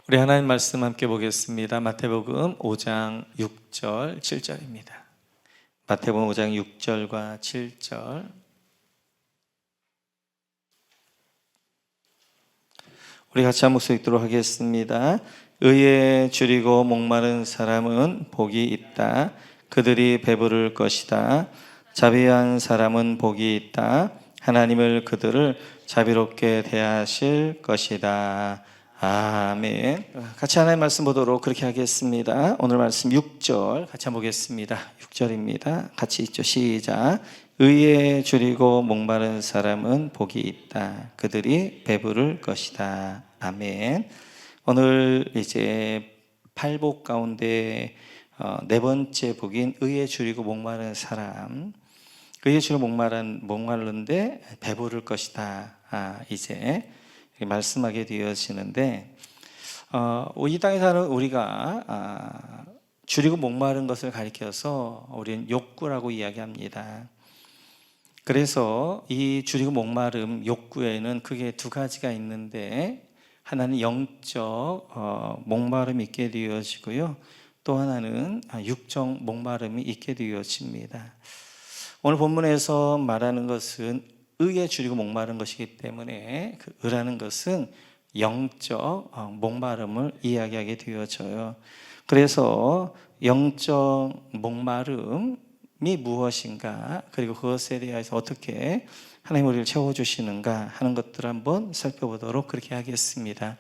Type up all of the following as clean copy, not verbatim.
우리 하나님 말씀 함께 보겠습니다. 마태복음 5장 6절 7절입니다. 마태복음 5장 6절과 7절. 우리 같이 한 목소리 읽도록 하겠습니다. 의에 줄이고 목마른 사람은 복이 있다. 그들이 배부를 것이다. 자비한 사람은 복이 있다. 하나님을 그들을 자비롭게 대하실 것이다. 아멘. 같이 하나님의 말씀 보도록 그렇게 하겠습니다. 오늘 말씀 6절 같이 한번 보겠습니다. 6절입니다. 같이 읽죠. 시작. 의에 줄이고 목마른 사람은 복이 있다. 그들이 배부를 것이다. 아멘. 오늘 이제 팔복 가운데 네 번째 복인 의에 줄이고 목마른 사람. 의에 줄이고 목마른데 배부를 것이다. 이제 말씀하게 되어지는데 이 땅에 사는 우리가 줄이고 목마른 것을 가리켜서 우리는 욕구라고 이야기합니다. 그래서 이 줄이고 목마름 욕구에는 크게 두 가지가 있는데, 하나는 영적 목마름이 있게 되어지고요, 또 하나는 육적 목마름이 있게 되어집니다. 오늘 본문에서 말하는 것은 의에 줄이고 목마른 것이기 때문에 그 의라는 것은 영적 목마름을 이야기하게 되어져요. 그래서 영적 목마름이 무엇인가, 그리고 그것에 대해서 어떻게 하나님 우리를 채워주시는가 하는 것들을 한번 살펴보도록 그렇게 하겠습니다.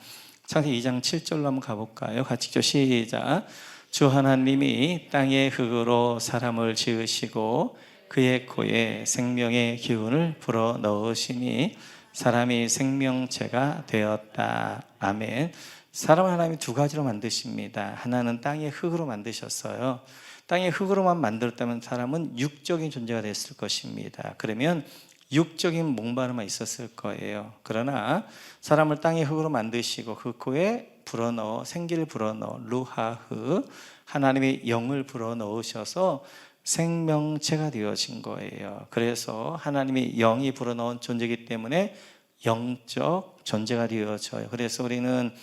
창세기 2장 7절로 한번 가볼까요? 같이 읽죠. 시작. 주 하나님이 땅의 흙으로 사람을 지으시고 그의 코에 생명의 기운을 불어 넣으시니 사람이 생명체가 되었다. 아멘. 사람을 하나님이 두 가지로 만드십니다. 하나는 땅의 흙으로 만드셨어요. 땅의 흙으로만 만들었다면 사람은 육적인 존재가 됐을 것입니다. 그러면 육적인 목마름만 있었을 거예요. 그러나 사람을 땅의 흙으로 만드시고 그 코에 불어넣어 생기를 불어넣어 루하흐, 하나님의 영을 불어넣으셔서 생명체가 되어진 거예요. 그래서 하나님이 영이 불어넣은 존재이기 때문에 영적 존재가 되어져요. 그래서 우리는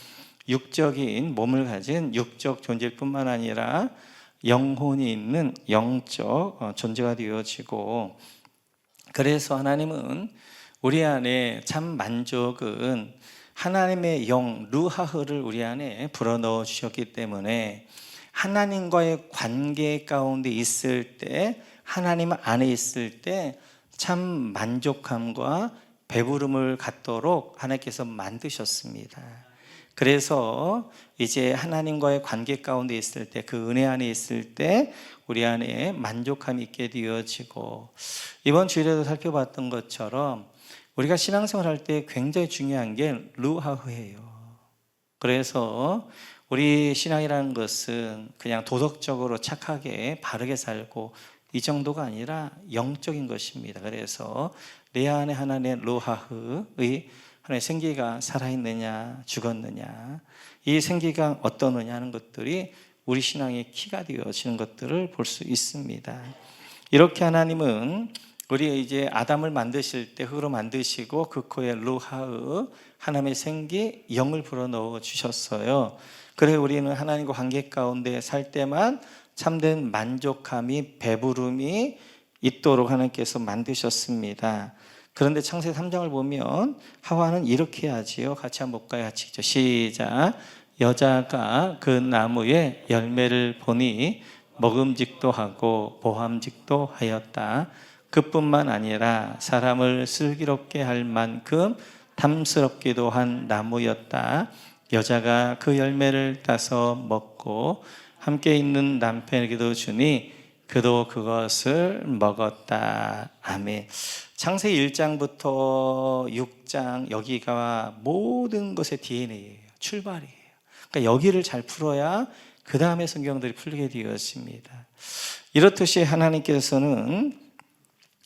육적인 몸을 가진 육적 존재일 뿐만 아니라 영혼이 있는 영적 존재가 되어지고, 그래서 하나님은 우리 안에 참 만족은 하나님의 영 루하흐를 우리 안에 불어넣어 주셨기 때문에 하나님과의 관계 가운데 있을 때, 하나님 안에 있을 때 참 만족함과 배부름을 갖도록 하나님께서 만드셨습니다. 그래서 이제 하나님과의 관계 가운데 있을 때, 그 은혜 안에 있을 때 우리 안에 만족함이 있게 되어지고, 이번 주일에도 살펴봤던 것처럼 우리가 신앙생활할 때 굉장히 중요한 게 루하흐예요. 그래서 우리 신앙이라는 것은 그냥 도덕적으로 착하게 바르게 살고 이 정도가 아니라 영적인 것입니다. 그래서 내 안에 하나님의 루하흐의 하나님의 생기가 살아있느냐 죽었느냐, 이 생기가 어떠느냐 하는 것들이 우리 신앙의 키가 되어지는 것들을 볼 수 있습니다. 이렇게 하나님은 우리 이제 아담을 만드실 때 흙으로 만드시고 그 코에 루하흐, 하나님의 생기, 영을 불어넣어 주셨어요. 그래 우리는 하나님과 관계 가운데 살 때만 참된 만족함이, 배부름이 있도록 하나님께서 만드셨습니다. 그런데 창세기 3장을 보면 하와는 이렇게 하지요. 같이 한번 볼까요? 같이 읽죠. 시작. 여자가 그 나무의 열매를 보니 먹음직도 하고 보함직도 하였다. 그뿐만 아니라 사람을 슬기롭게 할 만큼 탐스럽기도 한 나무였다. 여자가 그 열매를 따서 먹고 함께 있는 남편에게도 주니 그도 그것을 먹었다. 아멘. 창세기 1장부터 6장 여기가 모든 것의 DNA예요. 출발이에요. 그러니까 여기를 잘 풀어야 그 다음에 성경들이 풀리게 되었습니다. 이렇듯이 하나님께서는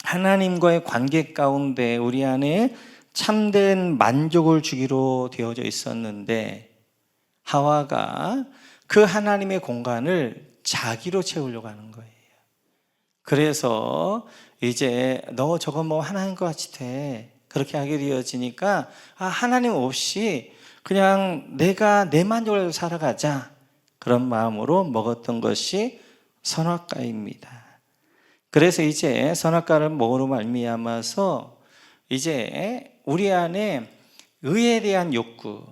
하나님과의 관계 가운데 우리 안에 참된 만족을 주기로 되어져 있었는데, 하와가 그 하나님의 공간을 자기로 채우려고 하는 거예요. 그래서 이제 너 저거 뭐 하나님과 같이 돼, 그렇게 하게 되어지니까 하나님 없이 그냥 내가 내 만족을 위해서 살아가자, 그런 마음으로 먹었던 것이 선악과입니다. 그래서 이제 선악과를 먹으로 말미암아서 이제 우리 안에 의에 대한 욕구,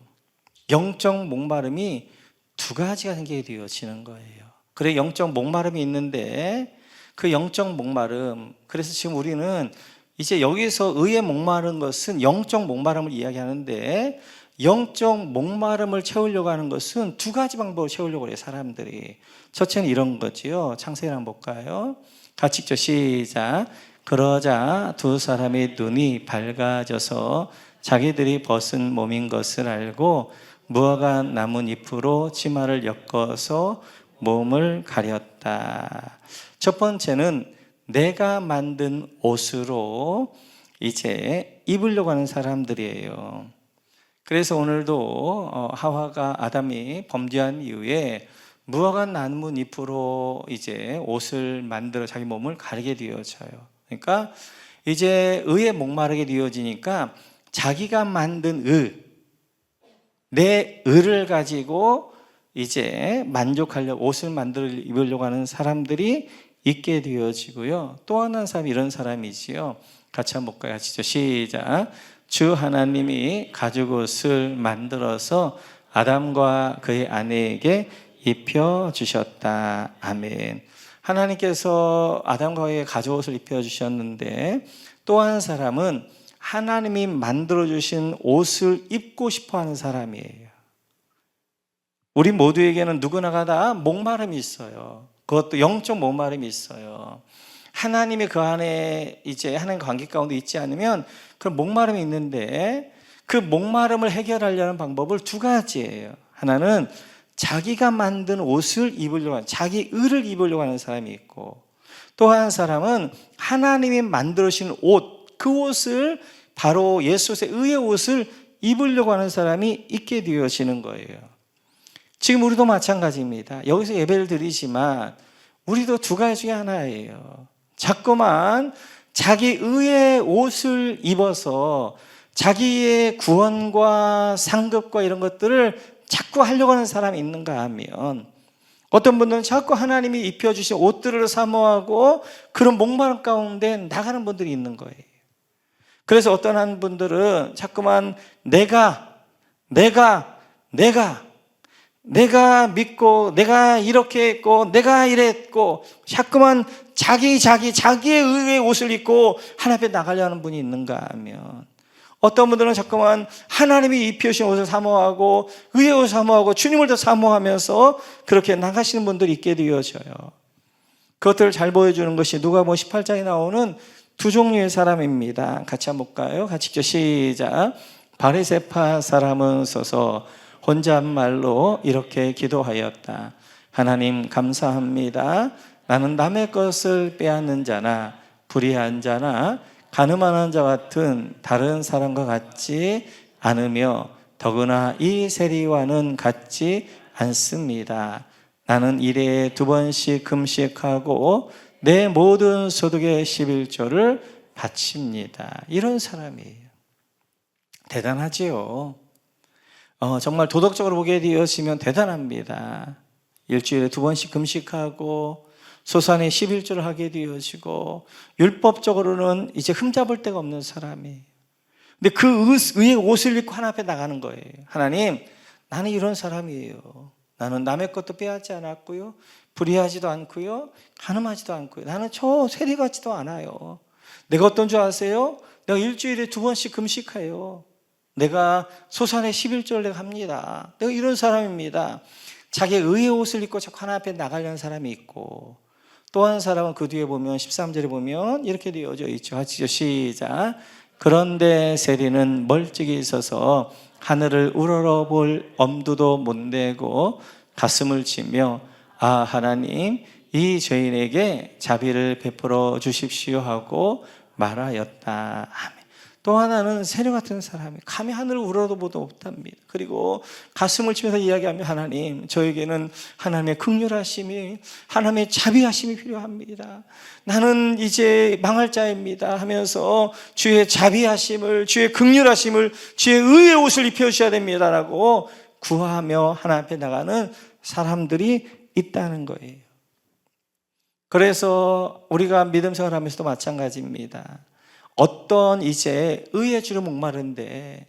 영적 목마름이 두 가지가 생기게 되어지는 거예요. 그래, 영적 목마름이 있는데 그 영적 목마름, 그래서 지금 우리는 이제 여기서 의에 목마른 것은 영적 목마름을 이야기하는데, 영적 목마름을 채우려고 하는 것은 두 가지 방법으로 채우려고 해요, 사람들이. 첫째는 이런 거지요. 창세기 한번 볼까요? 같이 읽죠. 시작. 그러자 두 사람의 눈이 밝아져서 자기들이 벗은 몸인 것을 알고 무화과 나뭇잎으로 치마를 엮어서 몸을 가렸다. 첫 번째는 내가 만든 옷으로 이제 입으려고 하는 사람들이에요. 그래서 오늘도 하와가, 아담이 범죄한 이후에 무화과 나뭇잎으로 이제 옷을 만들어 자기 몸을 가리게 되어져요. 그러니까 이제 의에 목마르게 되어지니까 자기가 만든 내 의를 가지고 이제 만족하려고 옷을 만들어 입으려고 하는 사람들이 있게 되어지고요. 또 하나 사람이 이런 사람이지요. 같이 한번 볼까요? 같이죠. 시작. 주 하나님이 가죽옷을 만들어서 아담과 그의 아내에게 입혀주셨다. 아멘. 하나님께서 아담과 그의 가죽옷을 입혀주셨는데, 또 한 사람은 하나님이 만들어주신 옷을 입고 싶어하는 사람이에요. 우리 모두에게는 누구나가 다 목마름이 있어요. 그것도 영적 목마름이 있어요. 하나님이 그 안에 이제 하나님 관계 가운데 있지 않으면 그 목마름이 있는데, 그 목마름을 해결하려는 방법을 두 가지예요. 하나는 자기가 만든 옷을 입으려고 하는, 자기 의를 입으려고 하는 사람이 있고, 또 한 사람은 하나님이 만들어주신 옷, 그 옷을, 바로 예수의 의의 옷을 입으려고 하는 사람이 있게 되어지는 거예요. 지금 우리도 마찬가지입니다. 여기서 예배를 드리지만 우리도 두 가지 중에 하나예요. 자꾸만 자기 의의 옷을 입어서 자기의 구원과 상급과 이런 것들을 자꾸 하려고 하는 사람이 있는가 하면, 어떤 분들은 자꾸 하나님이 입혀주신 옷들을 사모하고 그런 목마름 가운데 나가는 분들이 있는 거예요. 그래서 어떤 한 분들은 자꾸만 내가 믿고, 내가 이렇게 했고, 내가 이랬고, 자꾸만 자기의 의의 옷을 입고 하나님 앞에 나가려 하는 분이 있는가 하면, 어떤 분들은 자꾸만 하나님이 입혀주신 옷을 사모하고 의의 옷을 사모하고 주님을 더 사모하면서 그렇게 나가시는 분들이 있게 되어져요. 그것들을 잘 보여주는 것이 누가복음 18장에 나오는 두 종류의 사람입니다. 같이 한번 볼까요? 같이 읽죠. 시작. 바리새파 사람은 서서 혼잣말로 이렇게 기도하였다. 하나님 감사합니다. 나는 남의 것을 빼앗는 자나 불의한 자나 가늠하는 자 같은 다른 사람과 같지 않으며 더구나 이 세리와는 같지 않습니다. 나는 일에 2번씩 금식하고 내 모든 소득의 11조를 바칩니다. 이런 사람이에요. 대단하지요. 정말 도덕적으로 보게 되었으면 대단합니다. 일주일에 2번씩 금식하고 소산의 11조를 하게 되어지고 율법적으로는 이제 흠잡을 데가 없는 사람이에요. 근데 그 의의 옷을 입고 하나님 앞에 나가는 거예요. 하나님, 나는 이런 사람이에요. 나는 남의 것도 빼앗지 않았고요, 불의하지도 않고요, 가늠하지도 않고요, 나는 저 세리 같지도 않아요. 내가 어떤 줄 아세요? 내가 일주일에 2번씩 금식해요. 내가 소산의 11조를 내가 합니다. 내가 이런 사람입니다. 자기의 의의 옷을 입고 자꾸 하나님 앞에 나가려는 사람이 있고, 또 한 사람은 그 뒤에 보면 13절에 보면 이렇게 되어져 있죠. 같이 시작. 그런데 세리는 멀찍이 있어서 하늘을 우러러볼 엄두도 못 내고 가슴을 치며 아 하나님, 이 죄인에게 자비를 베풀어 주십시오 하고 말하였다. 아멘. 또 하나는 세력 같은 사람이 감히 하늘을 우러러도 못합니다. 그리고 가슴을 치면서 이야기하며 하나님, 저에게는 하나님의 긍휼하심이, 하나님의 자비하심이 필요합니다. 나는 이제 망할 자입니다 하면서 주의 자비하심을, 주의 긍휼하심을, 주의 의의 옷을 입혀주셔야 됩니다라고 구하며 하나님 앞에 나가는 사람들이 있다는 거예요. 그래서 우리가 믿음 생활하면서도 마찬가지입니다. 어떤 이제 의의 주를 목마른데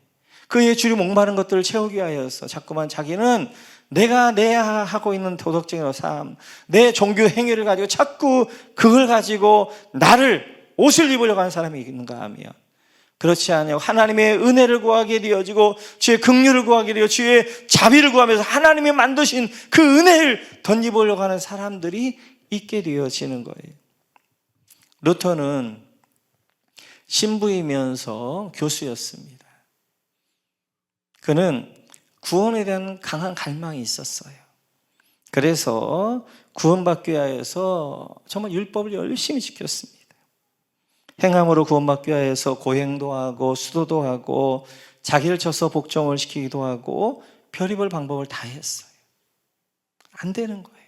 그 의의 주를 목마른 것들을 채우기 위하여서 자꾸만 자기는 내가 하고 있는 도덕적인 삶, 내 종교 행위를 가지고 자꾸 그걸 가지고 나를 옷을 입으려고 하는 사람이 있는가 하면, 그렇지 않아요. 하나님의 은혜를 구하게 되어지고 주의 긍휼을 구하게 되어 주의 자비를 구하면서 하나님이 만드신 그 은혜를 덧입으려고 하는 사람들이 있게 되어지는 거예요. 루터는 신부이면서 교수였습니다. 그는 구원에 대한 강한 갈망이 있었어요. 그래서 구원받기 위하여서 정말 율법을 열심히 지켰습니다. 행함으로 구원받기 위하여서 고행도 하고 수도도 하고 자기를 쳐서 복종을 시키기도 하고 별의별 방법을 다 했어요. 안 되는 거예요.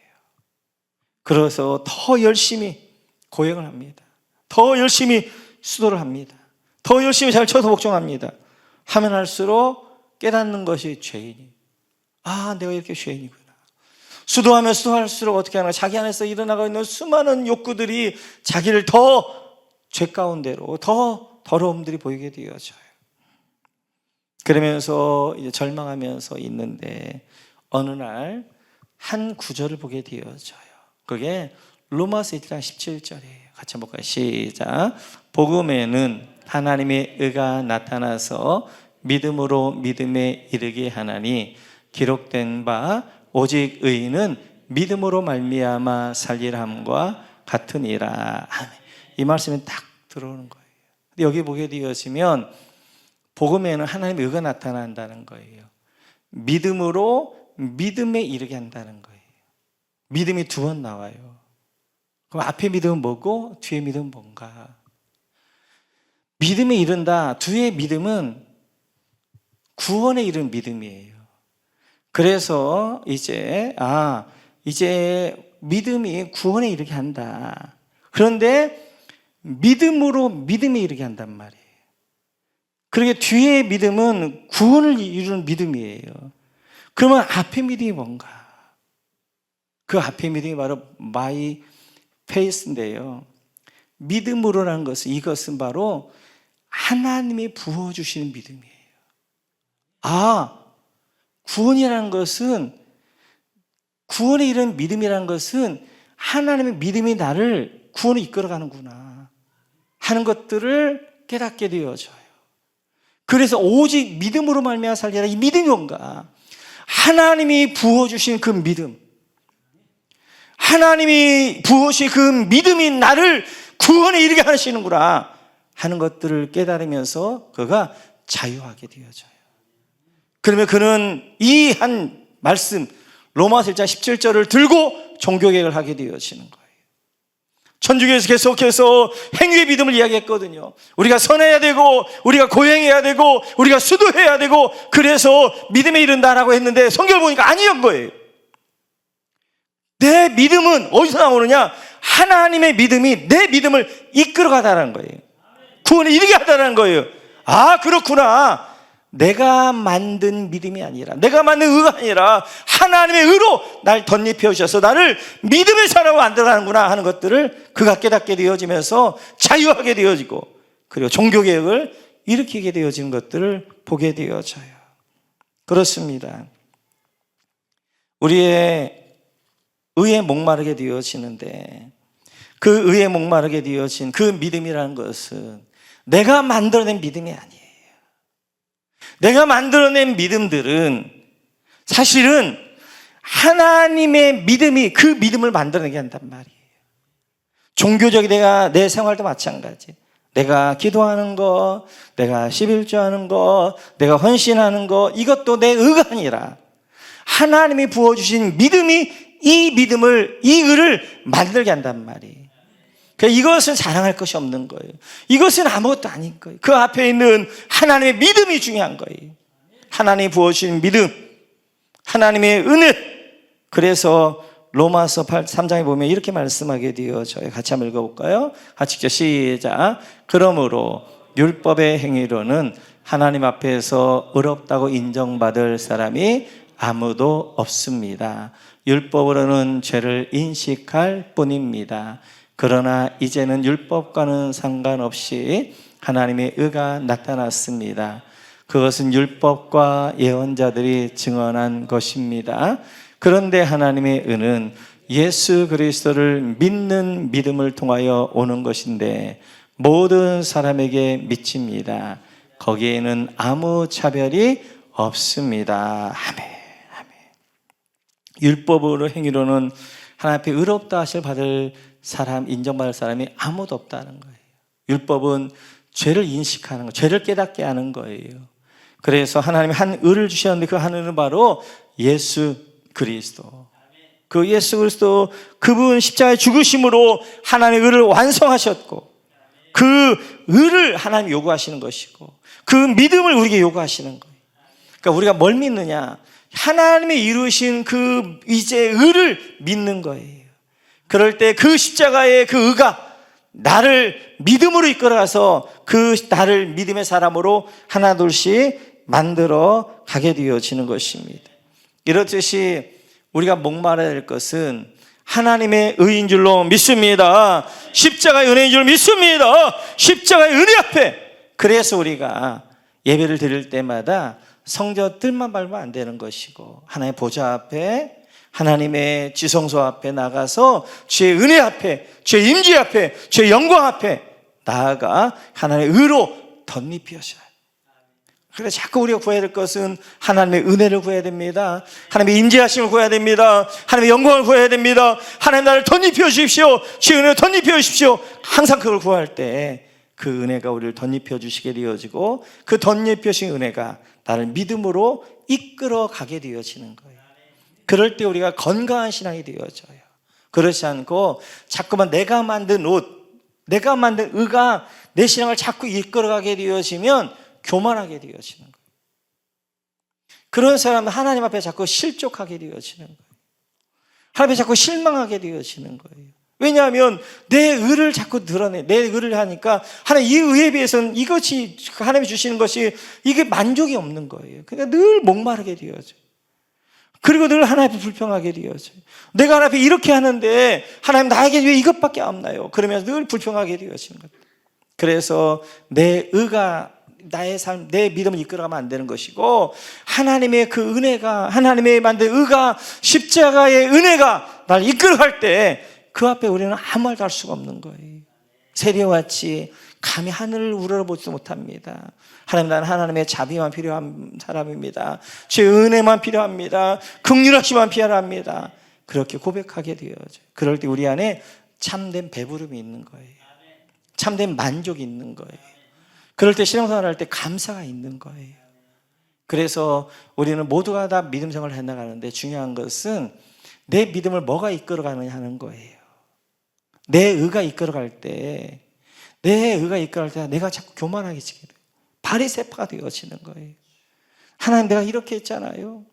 그래서 더 열심히 고행을 합니다. 더 열심히 수도를 합니다. 더 열심히 잘 쳐서 복종합니다. 하면 할수록 깨닫는 것이 죄인이, 내가 이렇게 죄인이구나. 수도하면 수도할수록 어떻게 하나, 자기 안에서 일어나고 있는 수많은 욕구들이 자기를 더 죄 가운데로, 더 더러움들이 보이게 되어져요. 그러면서 이제 절망하면서 있는데 어느 날 한 구절을 보게 되어져요. 그게 로마서 1장 17절이에요. 같이 한번 볼까요? 시작. 복음에는 하나님의 의가 나타나서 믿음으로 믿음에 이르게 하나니 기록된 바 오직 의인은 믿음으로 말미암아 살리람과 같으니라. 이 말씀이 딱 들어오는 거예요. 근데 여기 보게 되어지면 복음에는 하나님의 의가 나타난다는 거예요. 믿음으로 믿음에 이르게 한다는 거예요. 믿음이 두 번 나와요. 그럼 앞에 믿음은 뭐고 뒤에 믿음은 뭔가? 믿음에 이른다. 뒤에 믿음은 구원에 이른 믿음이에요. 그래서 이제 믿음이 구원에 이르게 한다. 그런데 믿음으로 믿음에 이르게 한단 말이에요. 그러게 뒤에 믿음은 구원을 이루는 믿음이에요. 그러면 앞에 믿음이 뭔가? 그 앞에 믿음이 바로 my faith인데요. 믿음으로라는 것은, 이것은 바로 하나님이 부어주시는 믿음이에요. 구원이라는 것은, 구원에 이른 믿음이라는 것은 하나님의 믿음이 나를 구원에 이끌어가는구나 하는 것들을 깨닫게 되어져요. 그래서 오직 믿음으로 말미암아 살리라. 이 믿음이 뭔가? 하나님이 부어주신 그 믿음, 하나님이 부어주신 그 믿음이 나를 구원에 이르게 하시는구나 하는 것들을 깨달으면서 그가 자유하게 되어져요. 그러면 그는 이 한 말씀 로마서 1장 17절을 들고 종교개혁을 하게 되어지는 거예요. 천주교에서 계속해서 행위의 믿음을 이야기했거든요. 우리가 선해야 되고 우리가 고행해야 되고 우리가 수도해야 되고 그래서 믿음에 이른다라고 했는데 성경을 보니까 아니었던 거예요. 내 믿음은 어디서 나오느냐? 하나님의 믿음이 내 믿음을 이끌어가다라는 거예요. 구원에 이르게 하다라는 거예요. 그렇구나. 내가 만든 믿음이 아니라, 내가 만든 의가 아니라 하나님의 의로 날 덧입혀 주셔서 나를 믿음의 사람으로 만들어가는구나 하는 것들을 그가 깨닫게 되어지면서 자유하게 되어지고, 그리고 종교개혁을 일으키게 되어지는 것들을 보게 되어져요. 그렇습니다. 우리의 의에 목마르게 되어지는데, 그 의에 목마르게 되어진 그 믿음이라는 것은 내가 만들어낸 믿음이 아니에요. 내가 만들어낸 믿음들은 사실은 하나님의 믿음이 그 믿음을 만들어내게 한단 말이에요. 종교적인 내 생활도 마찬가지. 내가 기도하는 거, 내가 11조 하는 거, 내가 헌신하는 거, 이것도 내 의가 아니라 하나님이 부어주신 믿음이 이 믿음을, 이 의를 만들게 한단 말이에요. 그러니까 이것은 자랑할 것이 없는 거예요. 이것은 아무것도 아닌 거예요. 그 앞에 있는 하나님의 믿음이 중요한 거예요. 하나님이 부어주신 믿음, 하나님의 은혜. 그래서 로마서 3장에 보면 이렇게 말씀하게 되어져요. 같이 한번 읽어볼까요? 같이 읽죠. 시작. 그러므로 율법의 행위로는 하나님 앞에서 의롭다고 인정받을 사람이 아무도 없습니다. 율법으로는 죄를 인식할 뿐입니다. 그러나 이제는 율법과는 상관없이 하나님의 의가 나타났습니다. 그것은 율법과 예언자들이 증언한 것입니다. 그런데 하나님의 의는 예수 그리스도를 믿는 믿음을 통하여 오는 것인데 모든 사람에게 미칩니다. 거기에는 아무 차별이 없습니다. 아멘. 율법으로 행위로는 하나님 앞에 의롭다 하실 받을 사람, 인정받을 사람이 아무도 없다는 거예요. 율법은 죄를 인식하는 거, 죄를 깨닫게 하는 거예요. 그래서 하나님이 한 의를 주셨는데 그 한 의는 바로 예수 그리스도. 그 예수 그리스도 그분 십자가의 죽으심으로 하나님의 의를 완성하셨고 그 의를 하나님이 요구하시는 것이고 그 믿음을 우리에게 요구하시는 거예요. 그러니까 우리가 뭘 믿느냐? 하나님이 이루신 그 이제 의를 믿는 거예요. 그럴 때 그 십자가의 그 의가 나를 믿음으로 이끌어가서 그 나를 믿음의 사람으로 하나 둘씩 만들어 가게 되어지는 것입니다. 이렇듯이 우리가 목말라야 될 것은 하나님의 의인 줄로 믿습니다. 십자가의 은혜인 줄 믿습니다. 십자가의 은혜 앞에. 그래서 우리가 예배를 드릴 때마다 성전 뜰만 밟으면 안 되는 것이고 하나님의 보좌 앞에 하나님의 지성소 앞에 나가서 주의 은혜 앞에 주의 임재 앞에 주의 영광 앞에 나아가 하나님의 의로 덧입혀져요. 그래서 자꾸 우리가 구해야 될 것은 하나님의 은혜를 구해야 됩니다. 하나님의 임재하심을 구해야 됩니다. 하나님의 영광을 구해야 됩니다. 하나님 나를 덧입혀 주십시오. 주의 은혜를 덧입혀 주십시오. 항상 그걸 구할 때 그 은혜가 우리를 덧입혀 주시게 되어지고 그 덧입혀진 은혜가 나를 믿음으로 이끌어 가게 되어지는 거예요. 그럴 때 우리가 건강한 신앙이 되어져요. 그렇지 않고 자꾸만 내가 만든 옷, 내가 만든 의가 내 신앙을 자꾸 이끌어 가게 되어지면 교만하게 되어지는 거예요. 그런 사람은 하나님 앞에 자꾸 실족하게 되어지는 거예요. 하나님 앞에 자꾸 실망하게 되어지는 거예요. 왜냐하면 내 의를 자꾸 드러내, 내 의를 하니까 하나님 이 의에 비해서는 이것이 하나님이 주시는 것이 이게 만족이 없는 거예요. 그러니까 늘 목마르게 되어져요. 그리고 늘 하나님 앞에 불평하게 되어져요. 내가 하나님 앞에 이렇게 하는데 하나님 나에게 왜 이것밖에 없나요? 그러면서 늘 불평하게 되어지는 거예요. 그래서 내 의가 나의 삶, 내 믿음을 이끌어가면 안 되는 것이고 하나님의 그 은혜가 하나님의 만든 의가 십자가의 은혜가 나를 이끌어갈 때 그 앞에 우리는 아무 말도 할 수가 없는 거예요. 세리와 같이 감히 하늘을 우러러보지도 못합니다. 하나님, 나는 하나님의 자비만 필요한 사람입니다. 제 은혜만 필요합니다. 긍휼하심만 필요합니다. 그렇게 고백하게 되어져요. 그럴 때 우리 안에 참된 배부름이 있는 거예요. 참된 만족이 있는 거예요. 그럴 때 신앙생활을 할 때 감사가 있는 거예요. 그래서 우리는 모두가 다 믿음 생활을 해나가는데 중요한 것은 내 믿음을 뭐가 이끌어가느냐 하는 거예요. 내 의가 이끌어갈 때, 내 의가 이끌어갈 때 내가 자꾸 교만하게 지게 돼요. 바리새파가 되어지는 거예요. 하나님 내가 이렇게 했잖아요.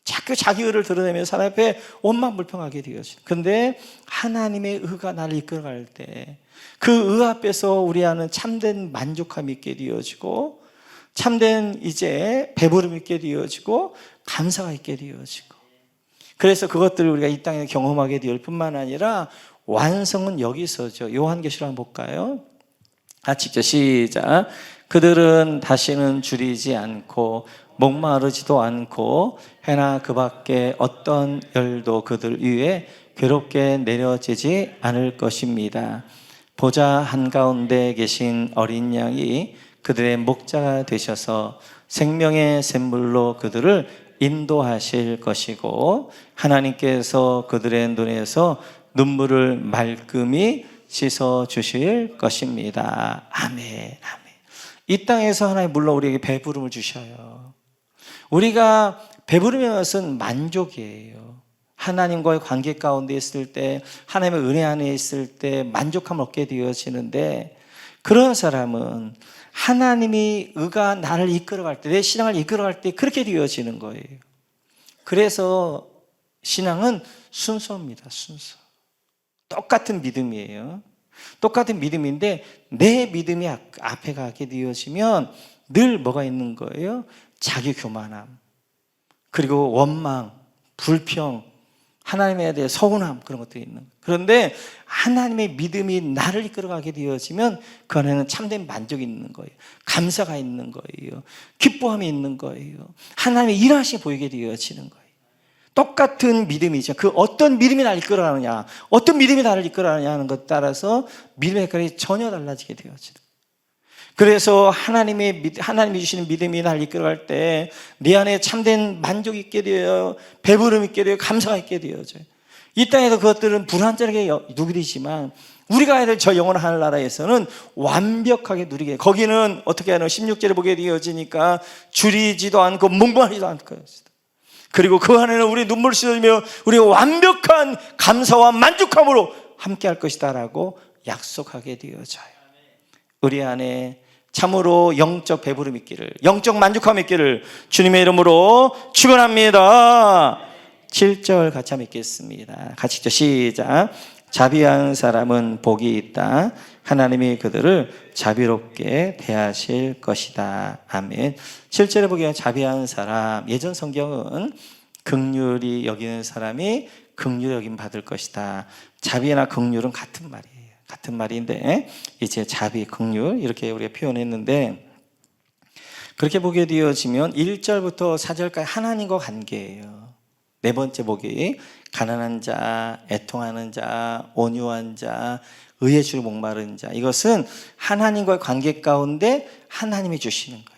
자꾸 자기 의를 드러내면서 하나님 앞에 원망 불평하게 되어지는. 그런데 하나님의 의가 나를 이끌어갈 때 그 의 앞에서 우리 안은 참된 만족함이 있게 되어지고 참된 이제 배부름이 있게 되어지고 감사가 있게 되어지고 그래서 그것들을 우리가 이 땅에 경험하게 될 뿐만 아니라 완성은 여기서죠. 요한계시록 한번 볼까요? 같이 읽죠. 시작. 그들은 다시는 줄이지 않고 목마르지도 않고 해나 그 밖에 어떤 열도 그들 위에 괴롭게 내려지지 않을 것입니다. 보좌 한가운데 계신 어린 양이 그들의 목자가 되셔서 생명의 샘물로 그들을 인도하실 것이고 하나님께서 그들의 눈에서 눈물을 말끔히 씻어 주실 것입니다. 아멘, 아멘. 이 땅에서 하나님 물론 우리에게 배부름을 주셔요. 우리가 배부름의 것은 만족이에요. 하나님과의 관계 가운데 있을 때, 하나님의 은혜 안에 있을 때 만족함을 얻게 되어지는데, 그런 사람은 하나님이 의가 나를 이끌어갈 때, 내 신앙을 이끌어갈 때 그렇게 되어지는 거예요. 그래서 신앙은 순서입니다. 순서. 똑같은 믿음이에요. 똑같은 믿음인데 내 믿음이 앞에 가게 되어지면 늘 뭐가 있는 거예요? 자기 교만함, 그리고 원망, 불평, 하나님에 대해 서운함, 그런 것들이 있는 거예요. 그런데 하나님의 믿음이 나를 이끌어가게 되어지면 그 안에는 참된 만족이 있는 거예요. 감사가 있는 거예요. 기뻐함이 있는 거예요. 하나님의 일하심이 보이게 되어지는 거예요. 똑같은 믿음이죠. 그 어떤 믿음이 나를 이끌어가느냐, 어떤 믿음이 나를 이끌어가느냐 하는 것 따라서 믿음의 색깔이 전혀 달라지게 되어지는 거예요. 그래서 하나님이 주시는 믿음이 나를 이끌어갈 때 내 안에 참된 만족이 있게 되어요. 배부름이 있게 되어요. 감사가 있게 되어져요. 이 땅에서 그것들은 불완전하게 누리지만 우리가 해야 될 저 영원한 하늘나라에서는 완벽하게 누리게, 거기는 어떻게 하는 16절에 보게 되어지니까 줄이지도 않고 뭉뭉하지도 않고, 그리고 그 안에는 우리 눈물 씻으며 우리가 완벽한 감사와 만족함으로 함께 할 것이다 라고 약속하게 되어져요. 우리 안에 참으로 영적 배부름 있기를, 영적 만족함 있기를 주님의 이름으로 축원합니다. 7절 같이 한번 읽겠습니다. 같이 읽죠. 시작. 자비한 사람은 복이 있다. 하나님이 그들을 자비롭게 대하실 것이다. 아멘. 7절에 보기에 자비한 사람, 예전 성경은 긍휼히 여기는 사람이 긍휼히 여김 받을 것이다. 자비나 긍휼은 같은 말이에요. 같은 말인데 이제 자비, 긍휼 이렇게 우리가 표현했는데, 그렇게 보게 되어지면 1절부터 4절까지 하나님과 관계예요. 네 번째 복이 가난한 자, 애통하는 자, 온유한 자, 의에 주로 목마른 자. 이것은 하나님과의 관계 가운데 하나님이 주시는 거예요.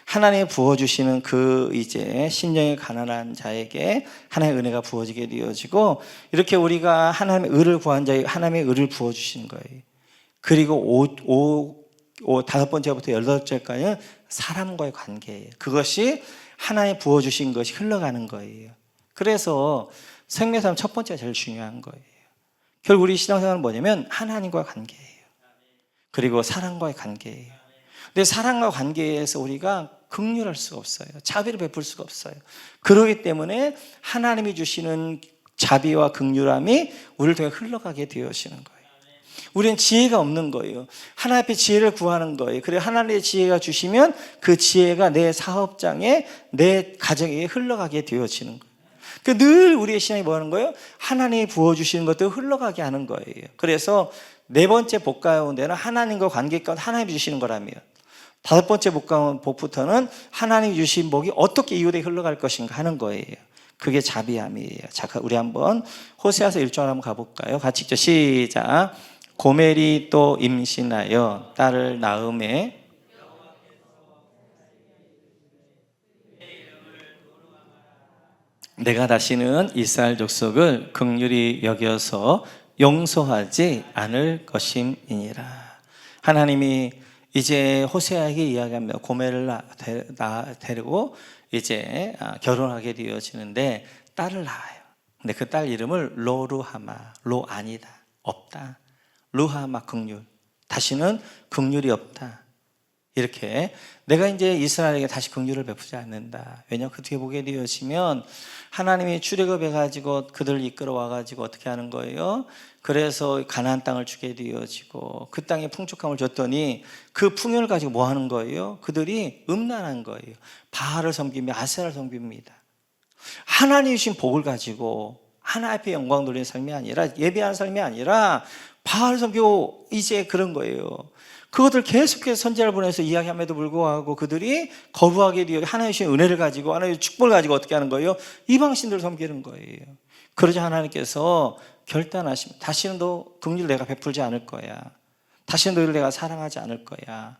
하나님이 부어주시는 그 이제 심령이 가난한 자에게 하나님의 은혜가 부어지게 되어지고, 이렇게 우리가 하나님의 의를 구한 자에게 하나님의 의를 부어주시는 거예요. 그리고 5번째부터 18절까지는 사람과의 관계예요. 그것이 하나님이 부어주신 것이 흘러가는 거예요. 그래서 생명사람 첫 번째가 제일 중요한 거예요. 결국 우리 신앙생활은 뭐냐면 하나님과의 관계예요. 그리고 사람과의 관계예요. 근데 사랑과 관계에서 우리가 긍휼할 수가 없어요. 자비를 베풀 수가 없어요. 그렇기 때문에 하나님이 주시는 자비와 긍휼함이 우리를 통해 흘러가게 되어지는 거예요. 우리는 지혜가 없는 거예요. 하나님 앞에 지혜를 구하는 거예요. 그리고 하나님의 지혜가 주시면 그 지혜가 내 사업장에, 내 가정에 흘러가게 되어지는 거예요. 늘 우리의 신앙이 뭐 하는 거예요? 하나님이 부어주시는 것들 흘러가게 하는 거예요. 그래서 네 번째 복 가운데는 하나님과 관계 가운데 하나님이 주시는 거라면, 다섯 번째 복부터는 하나님이 주신 복이 어떻게 이웃에 흘러갈 것인가 하는 거예요. 그게 자비함이에요. 자, 우리 한번 호세아서 1절 한번 가볼까요? 같이 읽죠. 시작. 고멜이 또 임신하여 딸을 낳음에 내가 다시는 이스라엘 족속을 긍휼히 여겨서 용서하지 않을 것임이니라. 하나님이 이제 호세아에게 이야기합니다. 고멜을 데리고 이제 결혼하게 되어지는데 딸을 낳아요. 근데 그 딸 이름을 로루하마, 로 아니다, 없다. 루하마 긍휼, 다시는 긍휼이 없다. 이렇게 내가 이제 이스라엘에게 다시 긍휼을 베푸지 않는다. 왜냐하면 그 뒤에 보게 되어지면 하나님이 출애굽해가지고 그들을 이끌어와가지고 어떻게 하는 거예요? 그래서 가나안 땅을 주게 되어지고 그 땅에 풍족함을 줬더니 그 풍요를 가지고 뭐 하는 거예요? 그들이 음란한 거예요. 바알을 섬기며 아세라를 섬깁니다. 하나님이 주신 복을 가지고 하나님 앞에 영광 돌리는 삶이 아니라, 예배하는 삶이 아니라 바알을 섬기고 이제 그런 거예요. 그것들 계속해서 선지자를 보내서 이야기함에도 불구하고 그들이 거부하게 되어 하나님의 주신 은혜를 가지고, 하나님의 축복을 가지고 어떻게 하는 거예요? 이방신들을 섬기는 거예요. 그러자 하나님께서 결단하십니다. 다시는 너 긍휼을 내가 베풀지 않을 거야. 다시는 너희를 내가 사랑하지 않을 거야.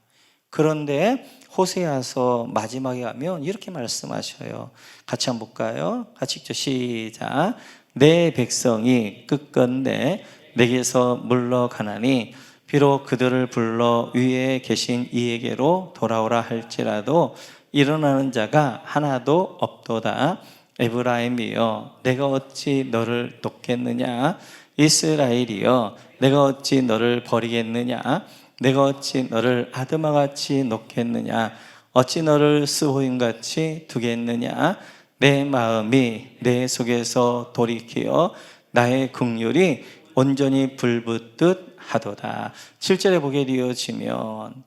그런데 호세아서 마지막에 가면 이렇게 말씀하셔요. 같이 한번 볼까요? 같이 읽죠. 시작. 내 백성이 끝끝내 내게서 물러가나니 비록 그들을 불러 위에 계신 이에게로 돌아오라 할지라도 일어나는 자가 하나도 없도다. 에브라임이여 내가 어찌 너를 돕겠느냐? 이스라엘이여 내가 어찌 너를 버리겠느냐? 내가 어찌 너를 아드마같이 놓겠느냐? 어찌 너를 스보임같이 두겠느냐? 내 마음이 내 속에서 돌이키어 나의 긍휼이 온전히 불붙듯 하도다. 7절에 보게 되어지면,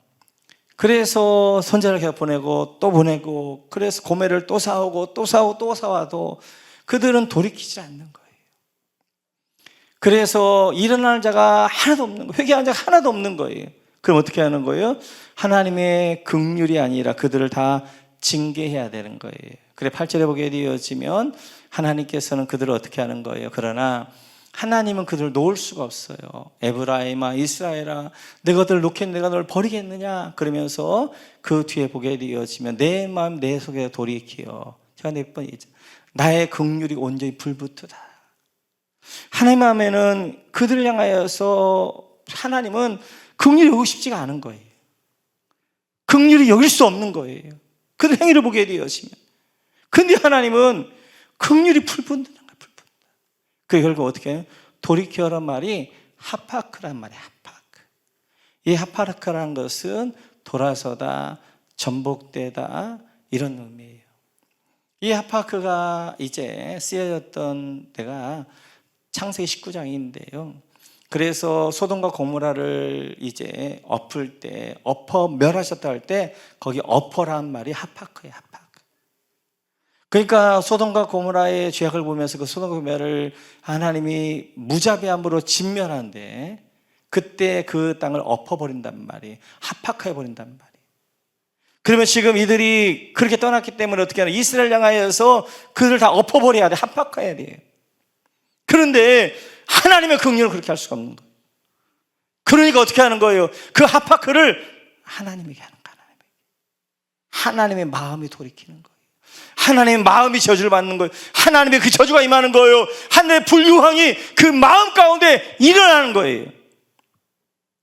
그래서 손자를 계속 보내고 또 보내고, 그래서 고매를 또 사오고 또 사오고 또 사와도 그들은 돌이키지 않는 거예요. 그래서 일어나는 자가 하나도 없는 거예요. 회개하는 자가 하나도 없는 거예요. 그럼 어떻게 하는 거예요? 하나님의 긍휼이 아니라 그들을 다 징계해야 되는 거예요. 그래 8절에 보게 되어지면 하나님께서는 그들을 어떻게 하는 거예요? 그러나 하나님은 그들을 놓을 수가 없어요. 에브라임아 이스라엘아 내가 너를 놓겠느냐? 내가 너를 버리겠느냐? 그러면서 그 뒤에 보게 되어지면 내 마음 내 속에 돌이키어 제가 몇 번 얘기했죠. 나의 긍휼이 온전히 불붙으다. 하나님 마음에는 그들을 향하여서 하나님은 긍휼히 여기고 싶지가 않은 거예요. 긍휼히 여길 수 없는 거예요. 그들 행위를 보게 되어지면. 근데 하나님은 긍휼이 불붙는 거예요. 그 결국 어떻게 해요? 돌이켜란 말이 하파크란 말이에요. 하파크. 이 하파크라는 것은 돌아서다, 전복되다 이런 의미예요. 이 하파크가 이제 쓰여졌던 때가 창세기 19장인데요. 그래서 소돔과 고모라를 이제 엎을 때, 엎어 멸하셨다 할 때 거기 엎어란 말이 하파크예요. 하파크. 그러니까 소돔과 고모라의 죄악을 보면서 그 소돔과 고모라를 하나님이 무자비함으로 진멸하는데 그때 그 땅을 엎어버린단 말이에요. 합학해버린단 말이에요. 그러면 지금 이들이 그렇게 떠났기 때문에 어떻게 하나? 이스라엘 향하여서 그들을 다 엎어버려야 돼. 합학해야 돼요. 그런데 하나님의 긍휼을 그렇게 할 수가 없는 거예요. 그러니까 어떻게 하는 거예요? 그 합학을 하나님에게 하는 거예요. 하나님의 마음이 돌이키는 거예요. 하나님의 마음이 저주를 받는 거예요. 하나님의 그 저주가 임하는 거예요. 하나님의 불유황이 그 마음 가운데 일어나는 거예요.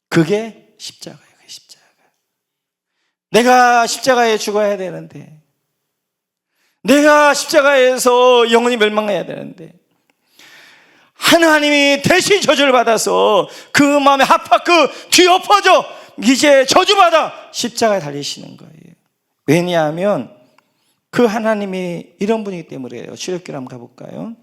그게 십자가예요. 그게 십자가. 내가 십자가에 죽어야 되는데, 내가 십자가에서 영원히 멸망해야 되는데, 하나님이 대신 저주를 받아서 그 마음의 하파크 뒤엎어져 이제 저주받아 십자가에 달리시는 거예요. 왜냐하면 그 하나님이 이런 분이기 때문이에요. 출애굽기로 한번 가볼까요?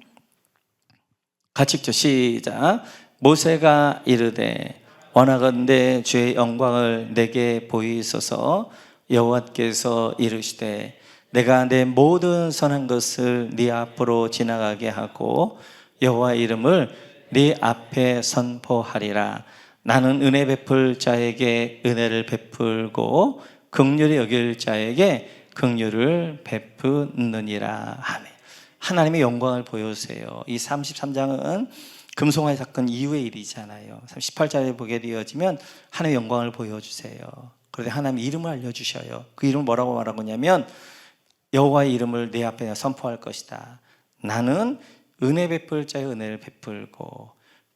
같이 읽죠. 시작. 모세가 이르되 원하건대 주의 영광을 내게 보이소서. 여호와께서 이르시되 내가 내 모든 선한 것을 네 앞으로 지나가게 하고 여호와 이름을 네 앞에 선포하리라. 나는 은혜 베풀 자에게 은혜를 베풀고 긍휼히 여길 자에게 긍휼을 베푸느니라. 아멘. 하나님의 영광을 보여주세요. 이 33장은 금송아지 사건 이후의 일이잖아요. 18절에 보게 되어지면 하나님의 영광을 보여주세요. 그런데 하나님 이름을 알려주셔요. 그 이름을 뭐라고 말하고 있냐면 여호와의 이름을 내 앞에 선포할 것이다. 나는 은혜 베풀 자의 은혜를 베풀고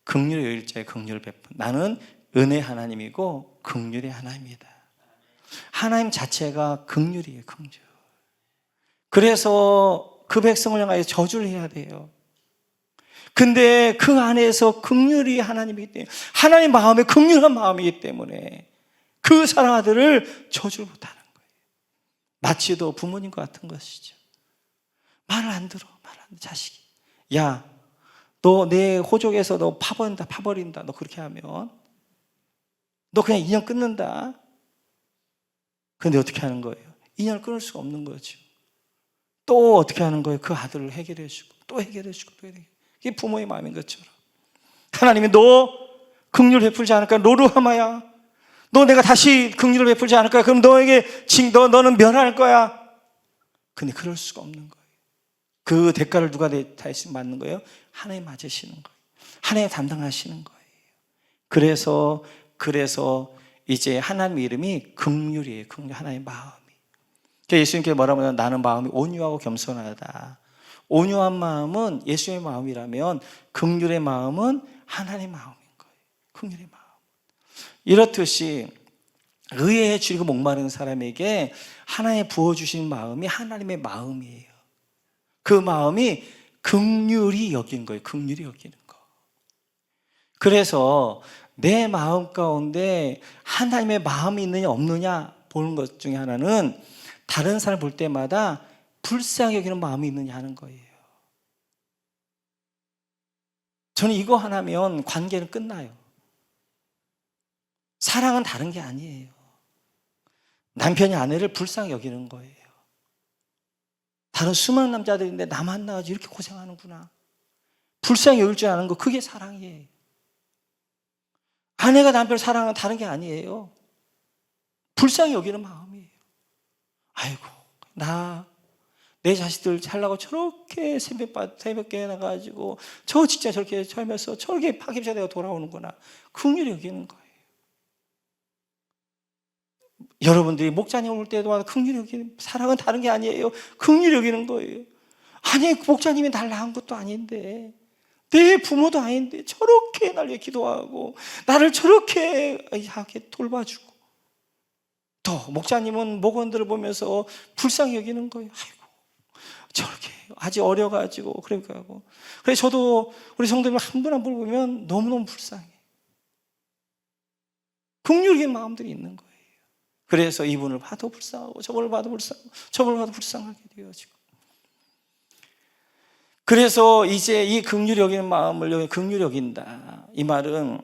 긍휼히 여길 자의 긍휼을 베푼. 나는 은혜 하나님이고 긍휼의 하나님이다. 하나님 자체가 긍휼이에요. 긍휼. 그래서 그 백성을 향하여 저주를 해야 돼요. 근데 그 안에서 긍휼이 하나님이기 때문에, 하나님 마음에 긍휼한 마음이기 때문에 그 사랑아들을 저주를 못하는 거예요. 마치도 부모님과 같은 것이죠. 말을 안 들어. 말을 안 들어. 자식이 야, 너 내 호족에서 너 파버린다. 너 그렇게 하면 너 그냥 인연 끊는다. 근데 어떻게 하는 거예요? 인연을 끊을 수가 없는 거죠. 또 어떻게 하는 거예요? 그 아들을 해결해주고 또 해결해주고 또 해결해주고. 이게 부모의 마음인 것처럼 하나님이 너 긍휼을 베풀지 않을까? 로루하마야, 너 내가 다시 긍휼을 베풀지 않을까? 그럼 너에게 너는 멸할 거야. 근데 그럴 수가 없는 거예요. 그 대가를 누가 대신 받는 거예요? 하나님 맞으시는 거예요. 하나님 담당하시는 거예요. 그래서 이제 하나님의 이름이 긍휼이에요. 긍휼, 하나님의 마음이. 예수님께서 뭐라고 하냐면 나는 마음이 온유하고 겸손하다. 온유한 마음은 예수의 마음이라면 긍휼의 마음은 하나님의 마음인 거예요. 긍휼의 마음. 이렇듯이 의에 줄이고 목마른 사람에게 하나님 부어주신 마음이 하나님의 마음이에요. 그 마음이 긍휼히 여긴 거예요. 긍휼히 여기는 거. 그래서 내 마음 가운데 하나님의 마음이 있느냐 없느냐 보는 것 중에 하나는 다른 사람 볼 때마다 불쌍히 여기는 마음이 있느냐 하는 거예요. 저는 이거 하나면 관계는 끝나요. 사랑은 다른 게 아니에요. 남편이 아내를 불쌍히 여기는 거예요. 다른 수많은 남자들인데 나 만나가지고 이렇게 고생하는구나. 불쌍히 여길 줄 아는 거, 그게 사랑이에요. 아내가 남편을 사랑하는 건 다른 게 아니에요. 불쌍히 여기는 마음이에요. 아이고, 내 자식들 살라고 저렇게 새벽에 나가가지고 저 진짜 저렇게 살면서 저렇게 파김치가 되어 돌아오는구나. 긍휼히 여기는 거예요. 여러분들이 목자님 올 때도 긍휼히 여기는, 사랑은 다른 게 아니에요. 긍휼히 여기는 거예요. 아니, 목자님이 날 낳은 것도 아닌데, 내 부모도 아닌데 저렇게 날 위해 기도하고 나를 저렇게 하게 돌봐주고, 또 목자님은 목원들을 보면서 불쌍히 여기는 거예요. 아이고, 저렇게 아직 어려가지고 그러니까 하고. 그래서 저도 우리 성도님 한 분 한 분 보면 너무너무 불쌍해. 긍휼히 마음들이 있는 거예요. 그래서 이분을 봐도 불쌍하고 저분을 봐도 불쌍하고 저분을 봐도 불쌍하게 되어지고. 그래서 이제 이 긍휼히 여기는 마음을 긍휼히 여긴다, 이 말은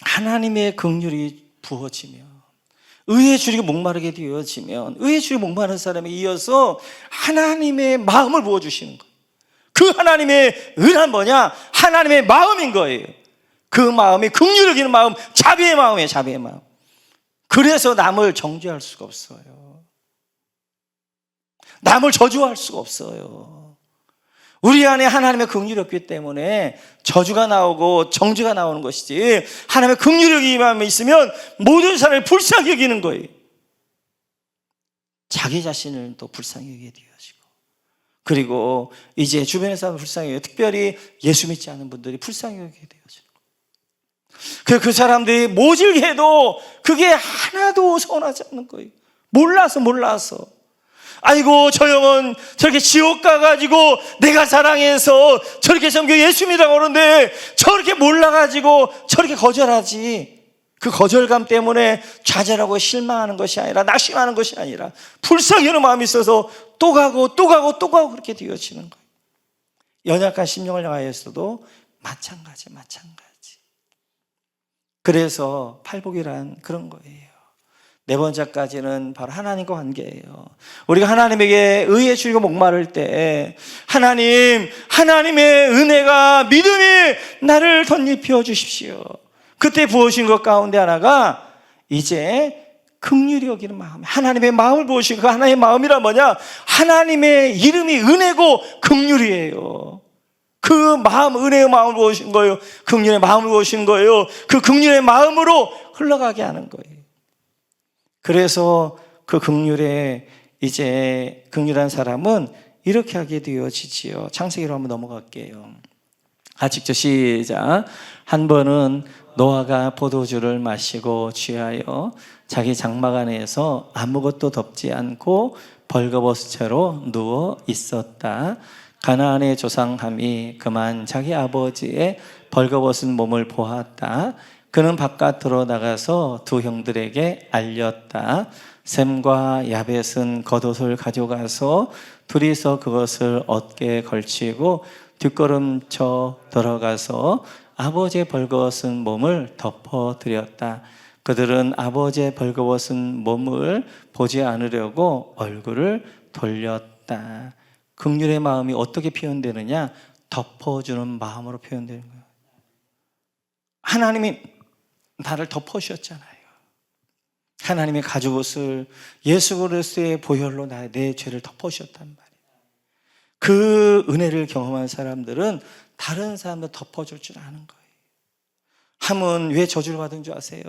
하나님의 긍휼이 부어지면, 의에 줄이고 목마르게 되어지면 의에 줄이고 목마른 사람에 이어서 하나님의 마음을 부어주시는 거예요. 그 하나님의 은혜는 뭐냐? 하나님의 마음인 거예요. 그 마음이 긍휼히 여기는 마음, 자비의 마음이에요. 자비의 마음. 그래서 남을 정죄할 수가 없어요. 남을 저주할 수가 없어요. 우리 안에 하나님의 긍휼이 없기 때문에 저주가 나오고 정죄가 나오는 것이지, 하나님의 긍휼이 마음에 있으면 모든 사람을 불쌍히 여기는 거예요. 자기 자신을 또 불쌍히 여기게 되어지고, 그리고 이제 주변의 사람을 불쌍히 여기고, 특별히 예수 믿지 않은 분들이 불쌍히 여기게 되어지고, 그 사람들이 모질게 해도 그게 하나도 서운하지 않는 거예요. 몰라서 아이고, 저 형은 저렇게 지옥 가가지고 내가 사랑해서 저렇게 섬겨 예수 믿으라고 그러는데 저렇게 몰라가지고 저렇게 거절하지. 그 거절감 때문에 좌절하고 실망하는 것이 아니라, 낙심하는 것이 아니라 불쌍히 여는 마음이 있어서 또 가고 그렇게 되어지는 거예요. 연약한 심령을 향하여서도 마찬가지. 그래서 팔복이란 그런 거예요. 네 번째까지는 바로 하나님과 관계예요. 우리가 하나님에게 의에 줄이고 목마를 때 하나님의 은혜가, 믿음이 나를 덧입혀 주십시오. 그때 부어진 것 가운데 하나가 이제 긍휼히 여기는 마음, 하나님의 마음을 부으신 그 하나님의 마음이란 뭐냐? 하나님의 이름이 은혜고 긍휼이에요. 그 마음, 은혜의 마음을 부으신 거예요. 긍휼의 마음을 부으신 거예요. 그 긍휼의 마음으로 흘러가게 하는 거예요. 그래서 그 긍휼에 이제 긍휼한 사람은 이렇게 하게 되어지지요. 창세기로 한번 넘어갈게요. 직접 시작. 한 번은 노아가 포도주를 마시고 취하여 자기 장막 안에서 아무것도 덮지 않고 벌거벗은 채로 누워 있었다. 가나안의 조상함이 그만 자기 아버지의 벌거벗은 몸을 보았다. 그는 바깥으로 나가서 두 형들에게 알렸다. 셈과 야벳은 겉옷을 가져가서 둘이서 그것을 어깨에 걸치고 뒷걸음쳐 들어가서 아버지의 벌거벗은 몸을 덮어드렸다. 그들은 아버지의 벌거벗은 몸을 보지 않으려고 얼굴을 돌렸다. 긍휼의 마음이 어떻게 표현되느냐? 덮어주는 마음으로 표현되는 거예요. 하나님이 나를 덮어주셨잖아요. 하나님의 가죽옷을 예수 그리스도의 보혈로 내 죄를 덮어주셨단 말이에요. 그 은혜를 경험한 사람들은 다른 사람도 덮어줄 줄 아는 거예요. 함은 왜 저주를 받은 줄 아세요?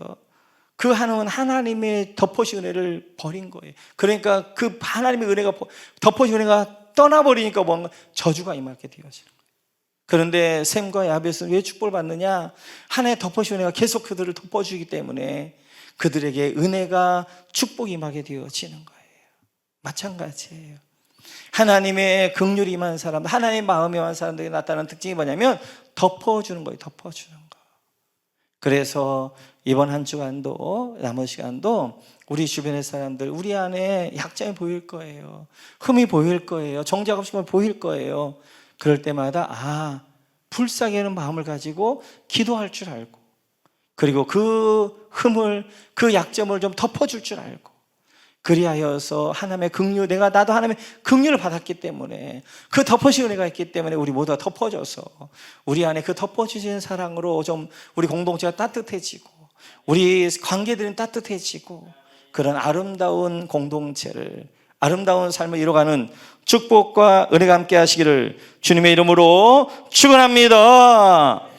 그 함은 하나님의 덮어주신 은혜를 버린 거예요. 그러니까 그 하나님의 은혜가, 덮어주신 은혜가 떠나버리니까 뭔가 저주가 임하게 되어지는 거예요. 그런데 셈과 야벳은 왜 축복을 받느냐? 하나님의 덮어주신 은혜가 계속 그들을 덮어주기 때문에 그들에게 은혜가 축복이 임하게 되어지는 거예요. 마찬가지예요. 하나님의 긍휼이 임한 사람, 하나님의 마음이 임한 사람들이 나타나는 특징이 뭐냐면 덮어주는 거예요. 덮어주는 거. 그래서 이번 한 주간도 남은 시간도 우리 주변의 사람들, 우리 안에 약점이 보일 거예요. 흠이 보일 거예요. 정죄가 없이 보일 거예요. 그럴 때마다 불쌍히 마음을 가지고 기도할 줄 알고, 그리고 그 흠을, 그 약점을 좀 덮어줄 줄 알고, 그리하여서 하나님의 긍휼, 나도 하나님의 긍휼을 받았기 때문에, 그 덮어주신 은혜가 있기 때문에 우리 모두가 덮어져서 우리 안에 그 덮어주신 사랑으로 좀 우리 공동체가 따뜻해지고 우리 관계들은 따뜻해지고 그런 아름다운 공동체를, 아름다운 삶을 이뤄가는 축복과 은혜가 함께 하시기를 주님의 이름으로 축원합니다.